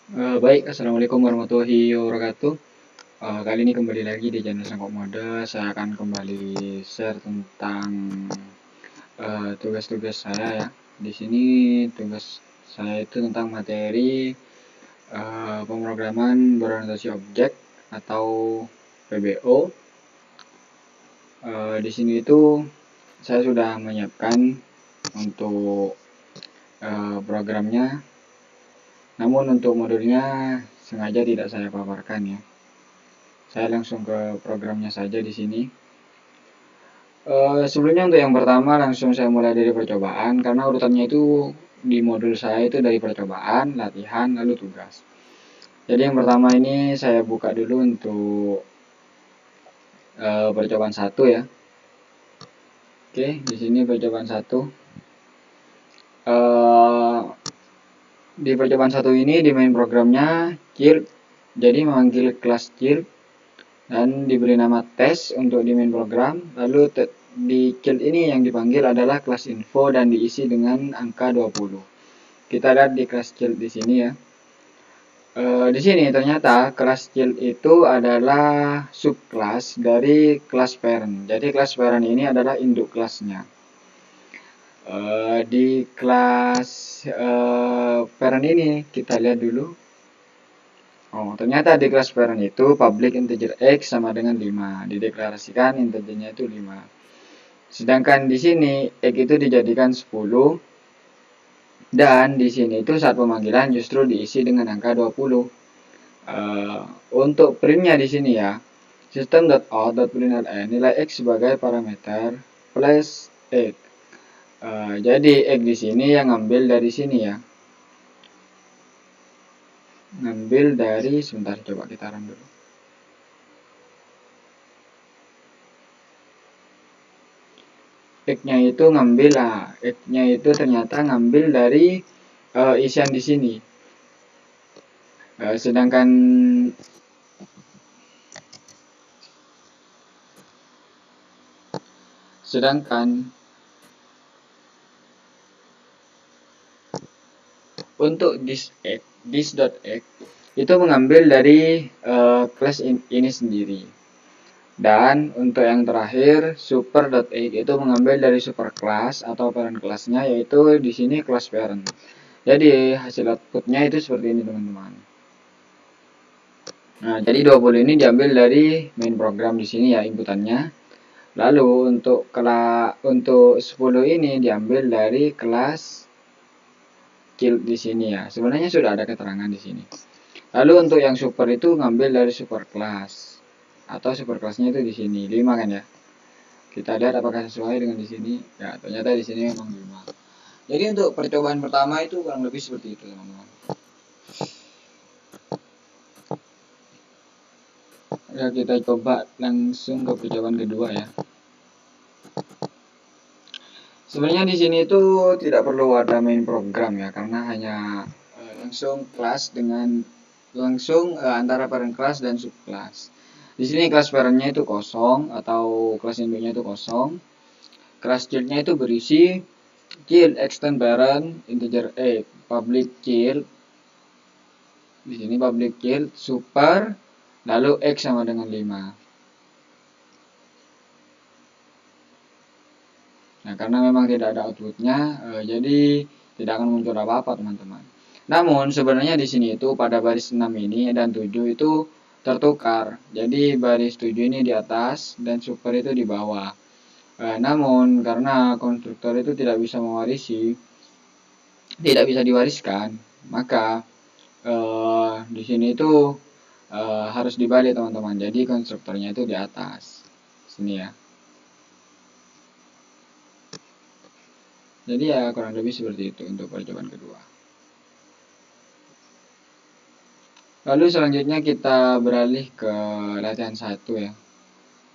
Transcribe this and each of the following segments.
Baik, Assalamualaikum warahmatullahi wabarakatuh. Kali ini kembali lagi di channel Sangkok Mode. Saya akan kembali share tentang tugas-tugas saya ya. Di sini tugas saya itu tentang materi pemrograman berorientasi objek atau PBO. Di sini itu saya sudah menyiapkan untuk programnya. Namun untuk modulnya sengaja tidak saya paparkan ya. Saya langsung ke programnya saja di sini. Sebelumnya untuk yang pertama langsung saya mulai dari percobaan karena urutannya itu di modul saya itu dari percobaan, latihan, lalu tugas. Jadi yang pertama ini saya buka dulu untuk percobaan 1 ya. Oke, di sini percobaan 1. Di percobaan 1 ini di main programnya Child, jadi memanggil kelas Child dan diberi nama tes untuk di main program. Lalu di Child ini yang dipanggil adalah kelas info dan diisi dengan angka 20. Kita lihat di kelas Child di sini ya. Di sini ternyata kelas Child itu adalah subkelas dari kelas parent. Jadi kelas parent ini adalah induk kelasnya. Di kelas parent ini kita lihat dulu. Oh, ternyata di kelas parent itu public integer x sama dengan 5. Dideklarasikan integernya itu 5. Sedangkan di sini x itu dijadikan 10 dan di sini itu saat pemanggilan justru diisi dengan angka 20. Untuk printnya di sini ya, system.out.println nilai x sebagai parameter plus x. Jadi x di sini yang ngambil dari sini ya. Ngambil dari sebentar, coba kita run dulu. X-nya itu ngambil X-nya itu ternyata ngambil dari isian di sini. Sedangkan untuk this.x itu mengambil dari kelas ini sendiri. Dan untuk yang terakhir super.x itu mengambil dari superclass atau parent kelasnya, yaitu di sini kelas parent. Jadi hasil outputnya itu seperti ini teman-teman. Nah, jadi 20 ini diambil dari main program di sini ya inputannya. Lalu untuk 10 ini diambil dari kelas Child di sini ya. Sebenarnya sudah ada keterangan di sini. Lalu untuk yang super itu ngambil dari superclass atau superclassnya itu di sini 5 kan ya. Kita lihat apakah sesuai dengan di sini. Ya, ternyata di sini memang 5. Jadi untuk percobaan pertama itu kurang lebih seperti itu teman-teman. Ya, kita coba langsung ke percobaan kedua ya. Sebenarnya di sini itu tidak perlu ada main program ya, karena hanya langsung kelas dengan antara parent kelas dan subkelas. Di sini kelas parentnya itu kosong atau kelas induknya itu kosong. Kelas childnya itu berisi child extend parent integer a, public child. Di sini public child super, lalu x sama dengan 5. Nah, karena memang tidak ada outputnya, jadi tidak akan muncul apa-apa teman-teman. Namun sebenarnya di sini itu pada baris 6 ini dan 7 itu tertukar. Jadi baris 7 ini di atas dan super itu di bawah. Namun karena konstruktor itu tidak bisa mewarisi, tidak bisa diwariskan, maka di sini itu harus dibalik teman-teman. Jadi konstruktornya itu di atas. Sini ya. Jadi ya kurang lebih seperti itu untuk percobaan kedua. Lalu selanjutnya kita beralih ke latihan 1 ya.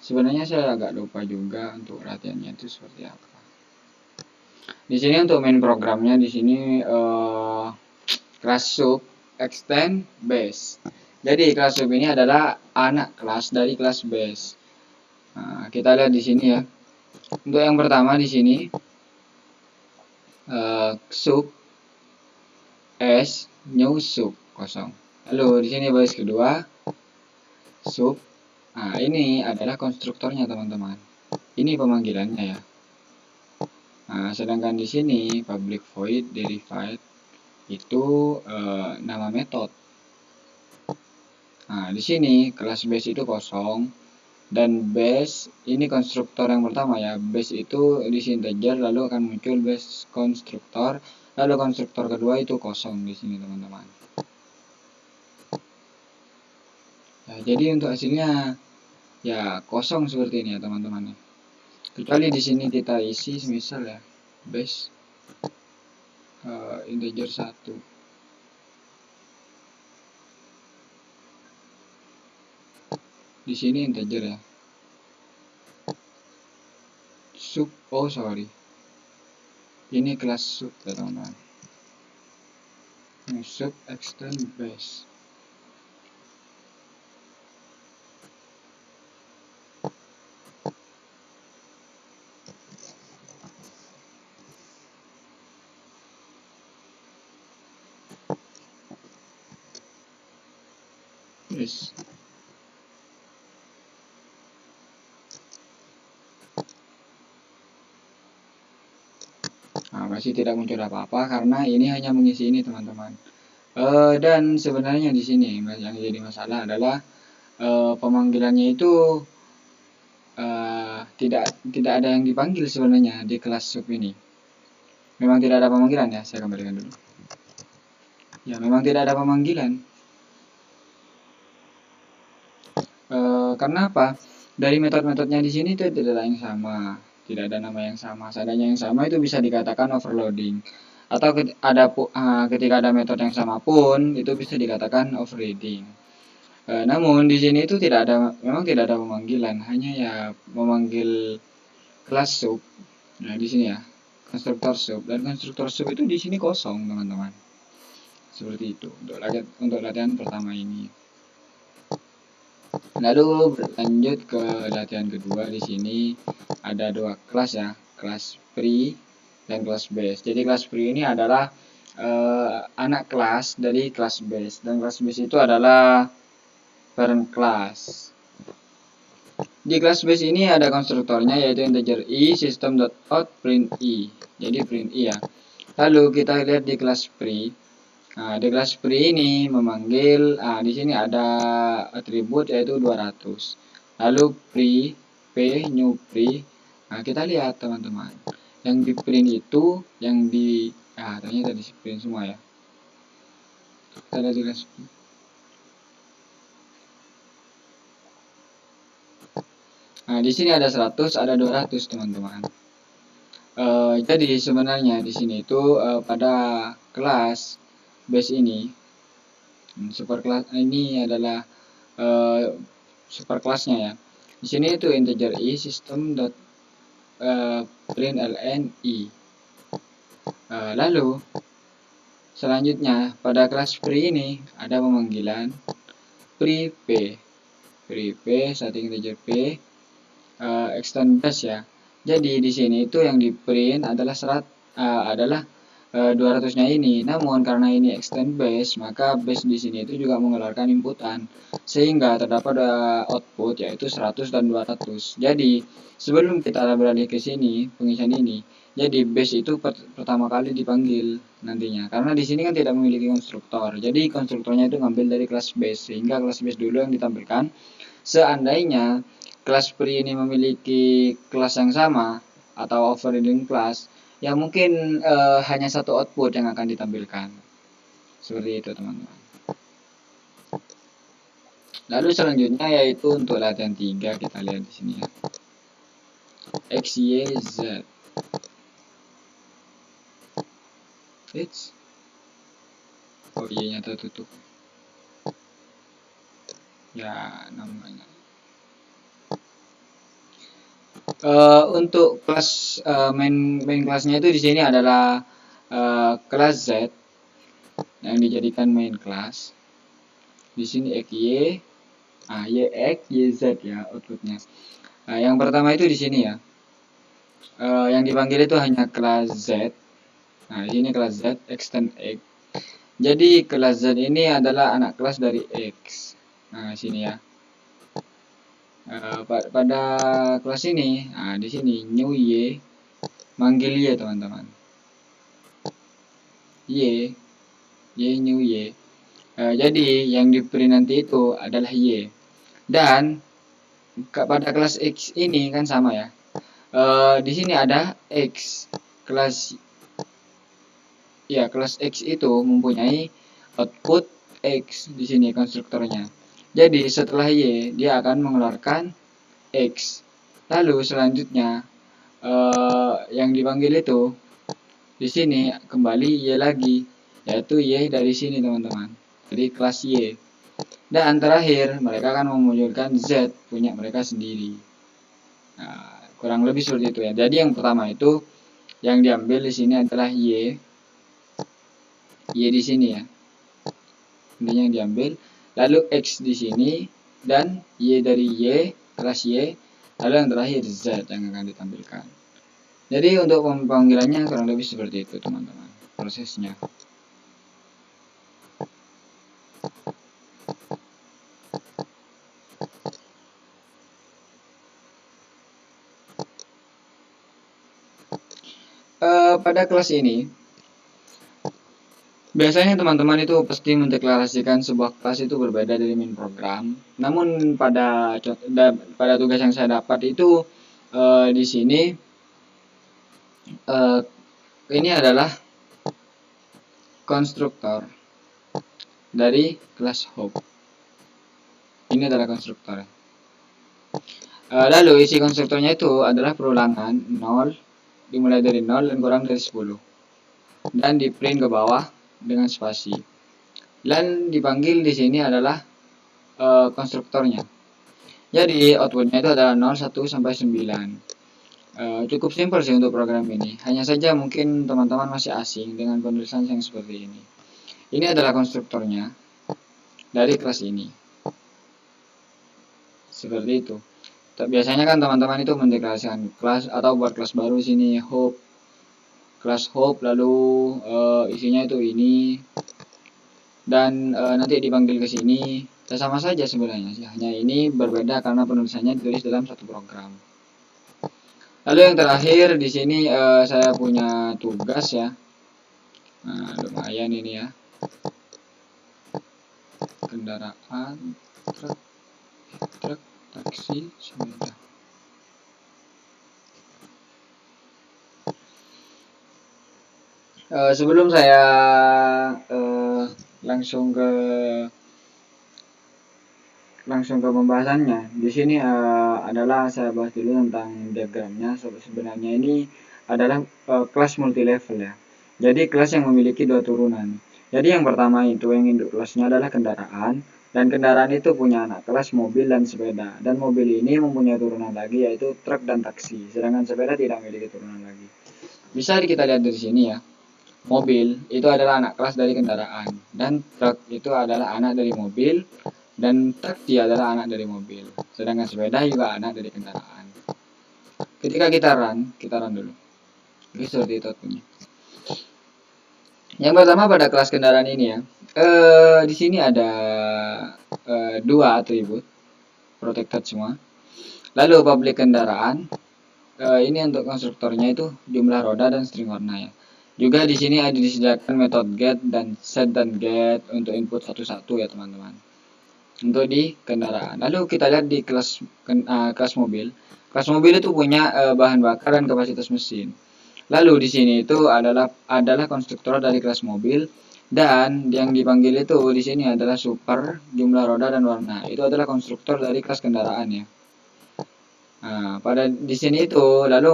Sebenarnya saya agak lupa juga untuk latihannya itu seperti apa. Di sini untuk main programnya di sini kelas sub extend base. Jadi kelas sub ini adalah anak kelas dari kelas base. Nah, kita lihat di sini ya. Untuk yang pertama di sini sub s new sub kosong. Lalu di sini baris kedua sub. Nah, ini adalah konstruktornya teman-teman. Ini pemanggilannya ya. Nah, sedangkan di sini public void derived itu nama metode. Nah, di sini kelas base itu kosong dan base ini konstruktor yang pertama ya. Base itu di sini integer, lalu akan muncul base konstruktor, lalu konstruktor kedua itu kosong di sini teman-teman. Nah, jadi untuk hasilnya ya kosong seperti ini ya teman-teman. Kecuali di sini kita isi misal ya base integer 1. Di sini integer ya. Sub, oh sorry. Ini kelas sub ya teman-teman. Ini sub extend base. Yes. Nah, masih tidak muncul apa-apa karena ini hanya mengisi ini teman-teman. Dan sebenarnya di sini yang jadi masalah adalah pemanggilannya itu tidak ada yang dipanggil sebenarnya di kelas sub ini. Memang tidak ada pemanggilan ya, saya kembalikan dulu. Ya, memang tidak ada pemanggilan. Karena apa? Dari metode-metodenya di sini itu tidak ada yang sama, tidak ada nama yang sama. Seandainya yang sama itu bisa dikatakan overloading. Atau ketika ada metode yang sama pun itu bisa dikatakan overriding. Namun di sini itu memang tidak ada pemanggilan, hanya ya memanggil kelas sub. Nah di sini ya konstruktor sub, dan konstruktor sub itu di sini kosong teman-teman. Seperti itu untuk latihan pertama ini. Lalu berlanjut ke latihan kedua. Di sini ada dua kelas ya, kelas pre dan kelas base. Jadi kelas pre ini adalah anak kelas dari kelas base, dan kelas base itu adalah parent class. Di kelas base ini ada konstruktornya yaitu integer i system.out print i. Jadi print i ya. Lalu kita lihat di kelas pre. Nah, di kelas pre ini memanggil, di sini ada atribut yaitu 200. Lalu pre, p, new pre. Nah, kita lihat teman-teman. Yang di print itu, ternyata di print semua ya. Kita lihat di kelas pre. Nah, di sini ada 100, ada 200 teman-teman. Jadi sebenarnya di sini itu pada kelas base ini, superclass ini adalah superclassnya ya. Di sini itu integer i system.println i. Lalu selanjutnya pada kelas pre ini ada pemanggilan pre p. Pre p setting integer p extend base ya. Jadi di sini itu yang di print adalah 200-nya ini. Namun karena ini extend base, maka base di sini itu juga mengeluarkan inputan, sehingga terdapat output yaitu 100 dan 200. Jadi sebelum kita beralih ke sini pengisian ini, jadi base itu pertama kali dipanggil nantinya. Karena di sini kan tidak memiliki konstruktor. Jadi konstruktornya itu ngambil dari kelas base, sehingga kelas base dulu yang ditampilkan. Seandainya kelas pre ini memiliki kelas yang sama atau overriding class, ya mungkin hanya satu output yang akan ditampilkan. Seperti itu teman-teman. Lalu selanjutnya yaitu untuk latihan 3, kita lihat di sini ya. X, Y, Z. Oh Y-nya tertutup. Ya namanya. Untuk kelas main kelasnya itu di sini adalah kelas Z yang dijadikan main kelas. Di sini X Y, YX, YZ ya outputnya. Yang pertama itu di sini ya. Yang dipanggil itu hanya kelas Z. Nah, di sini kelas Z extend X. Jadi kelas Z ini adalah anak kelas dari X. Nah, sini ya. Pada kelas ini, nah di sini new Y manggil Y teman-teman. Y, new Y. Jadi yang di print nanti itu adalah Y. Dan pada kelas X ini kan sama ya. Di sini ada X. Kelas X itu mempunyai output X di sini konstruktornya. Jadi setelah Y dia akan mengeluarkan X. Lalu selanjutnya yang dipanggil itu di sini kembali Y lagi, yaitu Y dari sini teman-teman, dari kelas Y. Dan terakhir mereka akan memunculkan Z punya mereka sendiri. Nah, kurang lebih seperti itu ya. Jadi yang pertama itu yang diambil di sini adalah Y di sini ya. Ini yang diambil, lalu X di sini dan Y dari Y, kelas Y, lalu yang terakhir Z yang akan ditampilkan. Jadi untuk pemanggilannya kurang lebih seperti itu teman-teman prosesnya. Pada kelas ini biasanya teman-teman itu pasti mendeklarasikan sebuah kelas itu berbeda dari main program. Namun pada tugas yang saya dapat itu di sini ini adalah konstruktor dari kelas Hope. Ini adalah konstruktor. Lalu isi konstruktornya itu adalah perulangan 0, dimulai dari 0 dan kurang dari 10. Dan di print ke bawah dengan spasi. Dan dipanggil di sini adalah konstruktornya. Jadi outputnya itu adalah 0, 1 sampai 9. Cukup simpel sih untuk program ini. Hanya saja mungkin teman-teman masih asing dengan penulisan yang seperti ini. Ini adalah konstruktornya dari kelas ini. Seperti itu. Biasanya kan teman-teman itu mendeklarasikan kelas atau buat kelas baru sini Hope, kelas Hope, lalu isinya itu ini, dan nanti dipanggil ke sini. Sama saja sebenarnya sih, hanya ini berbeda karena penulisannya ditulis dalam satu program. Lalu yang terakhir di sini saya punya tugas ya. Nah, lumayan ini ya. Kendaraan, truk, taksi, sepeda. Sebelum saya langsung ke pembahasannya, di sini adalah saya bahas dulu tentang diagramnya. Sebenarnya ini adalah kelas multi level ya. Jadi kelas yang memiliki dua turunan. Jadi yang pertama itu yang induk kelasnya adalah kendaraan, dan kendaraan itu punya anak kelas mobil dan sepeda. Dan mobil ini mempunyai turunan lagi yaitu truk dan taksi. Sedangkan sepeda tidak memiliki turunan lagi. Bisa kita lihat dari sini ya. Mobil itu adalah anak kelas dari kendaraan, dan truk itu adalah anak dari mobil, dan taksi adalah anak dari mobil. Sedangkan sepeda juga anak dari kendaraan. Ketika kita run dulu. Ini seperti itu outputnya. Yang pertama pada kelas kendaraan ini ya. Di sini ada dua atribut protected semua. Lalu public kendaraan. Ini untuk konstruktornya itu jumlah roda dan string warna ya. Juga di sini ada disediakan metode get dan set dan get untuk input satu-satu ya teman-teman. Untuk di kendaraan. Lalu kita lihat di kelas mobil. Kelas mobil itu punya bahan bakar dan kapasitas mesin. Lalu di sini itu adalah konstruktor dari kelas mobil, dan yang dipanggil itu di sini adalah super, jumlah roda dan warna. Itu adalah konstruktor dari kelas kendaraan ya. Nah, pada di sini itu lalu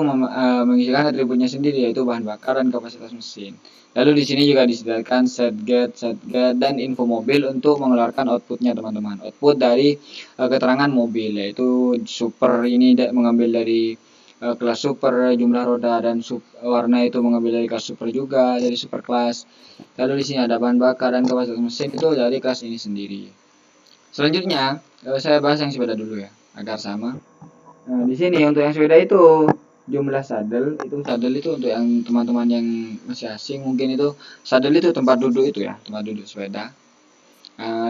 mengisikan atributnya sendiri yaitu bahan bakar dan kapasitas mesin. Lalu di sini juga disediakan set get, dan info mobil untuk mengeluarkan outputnya teman-teman. Output dari keterangan mobil yaitu super ini mengambil dari kelas super, jumlah roda, dan warna itu mengambil dari kelas super juga, dari super kelas. Lalu di sini ada bahan bakar dan kapasitas mesin itu dari kelas ini sendiri. Selanjutnya saya bahas yang sepeda dulu ya agar sama. Nah, di sini untuk yang sepeda itu jumlah saddle itu untuk yang teman-teman yang masih asing mungkin itu saddle itu tempat duduk itu ya, tempat duduk sepeda.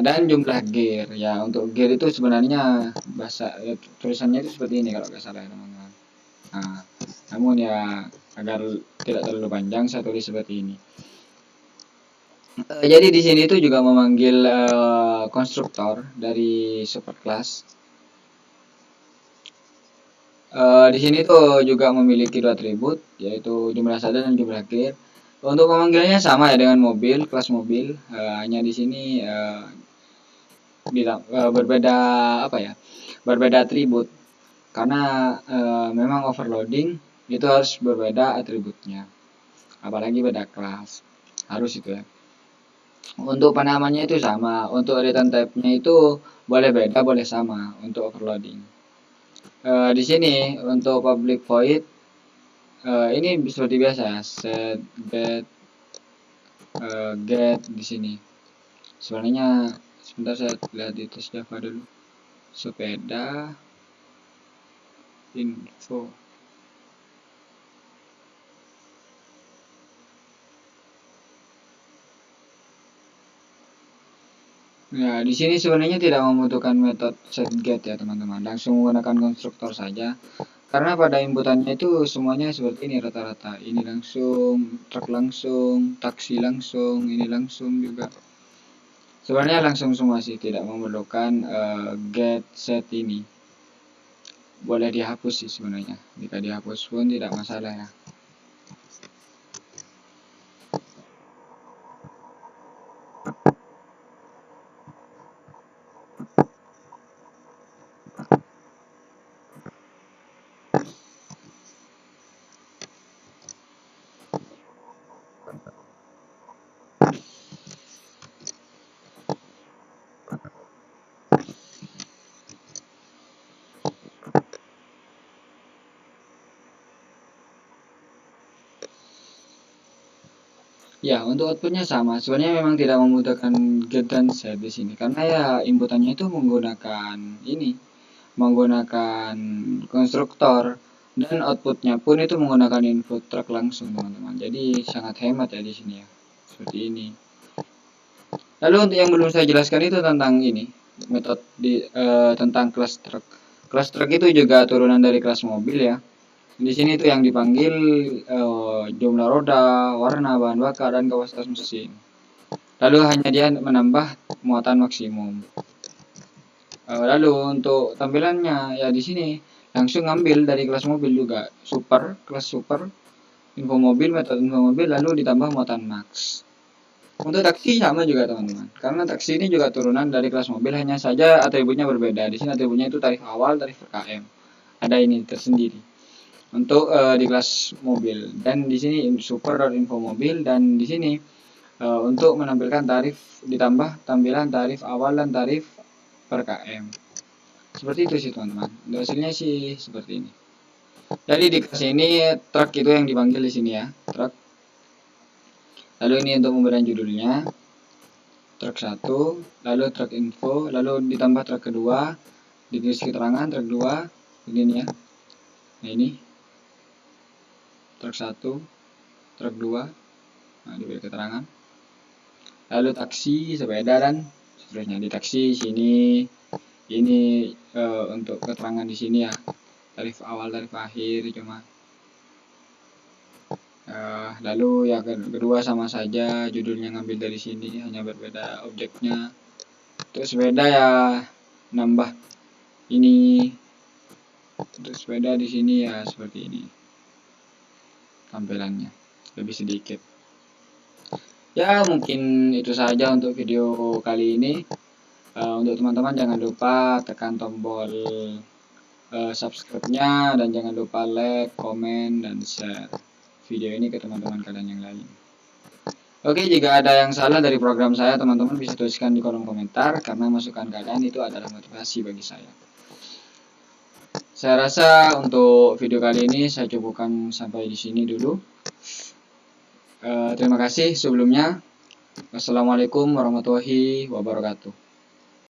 Dan jumlah gear ya, untuk gear itu sebenarnya bahasa tulisannya itu seperti ini kalau nggak salah ya teman-teman. Namun ya agar tidak terlalu panjang saya tulis seperti ini. Jadi di sini itu juga memanggil konstruktor dari Superclass. Di sini tuh juga memiliki dua atribut, yaitu jumlah saddle dan jumlah gear. Untuk memanggilnya sama ya dengan mobil, kelas mobil. Hanya di sini berbeda berbeda atribut. Karena memang overloading itu harus berbeda atributnya. Apalagi beda kelas. Harus itu ya. Untuk penamaannya itu sama. Untuk return type-nya itu boleh beda, boleh sama untuk overloading. Di sini untuk public void ini seperti biasa ya, set get di sini. Sebenarnya sebentar saya lihat di tes Java dulu. Sepeda info. Nah, di sini sebenarnya tidak membutuhkan metode setGet ya teman-teman, langsung menggunakan konstruktor saja. Karena pada inputannya itu semuanya seperti ini rata-rata. Ini langsung, truk langsung, taksi langsung, ini langsung juga. Sebenarnya langsung semua sih, tidak memerlukan get set ini. Boleh dihapus sih sebenarnya. Jika dihapus pun tidak masalah ya. Ya, untuk outputnya sama. Sebenarnya memang tidak membutuhkan get dan set di sini karena ya inputannya itu menggunakan konstruktor, dan outputnya pun itu menggunakan input truk langsung teman-teman. Jadi sangat hemat ya di sini ya. Seperti ini. Lalu untuk yang belum saya jelaskan itu tentang ini, metode tentang kelas truk. Kelas truk itu juga turunan dari kelas mobil ya. Di sini itu yang dipanggil jumlah roda, warna, bahan bakar, dan kapasitas mesin. Lalu hanya dia menambah muatan maksimum. Lalu untuk tampilannya ya di sini langsung ngambil dari kelas mobil juga, kelas super, info mobil, metode info mobil, lalu ditambah muatan max. Untuk taksi sama juga teman-teman, karena taksi ini juga turunan dari kelas mobil, hanya saja atributnya berbeda. Di sini atributnya itu tarif awal, tarif per km. Ada ini tersendiri untuk di kelas mobil, dan di sini super dan info mobil, dan di sini untuk menampilkan tarif ditambah tampilan tarif awal dan tarif per km. Seperti itu sih teman-teman. Hasilnya sih seperti ini. Jadi di kelas ini truk itu yang dipanggil di sini ya, truk. Lalu ini untuk pemberian judulnya truk 1, lalu truk info, lalu ditambah truk kedua, ditulis keterangan truk 2, begini ya. Nah ini truk 1, truk 2, nah diberi keterangan. Lalu taksi, sepeda, dan seterusnya. Di taksi sini ini untuk keterangan di sini ya, tarif awal, tarif akhir cuma. Lalu ya kedua sama saja, judulnya ngambil dari sini, hanya berbeda objeknya. Terus sepeda ya nambah ini. Terus sepeda di sini ya seperti ini tampilannya, lebih sedikit. Ya mungkin itu saja untuk video kali ini. Untuk teman-teman jangan lupa tekan tombol subscribe-nya, dan jangan lupa like, komen, dan share video ini ke teman-teman kalian yang lain. Oke, jika ada yang salah dari program saya, teman-teman bisa tuliskan di kolom komentar, karena masukan kalian itu adalah motivasi bagi saya. Saya rasa untuk video kali ini saya cukupkan sampai di sini dulu. Terima kasih sebelumnya. Wassalamualaikum warahmatullahi wabarakatuh.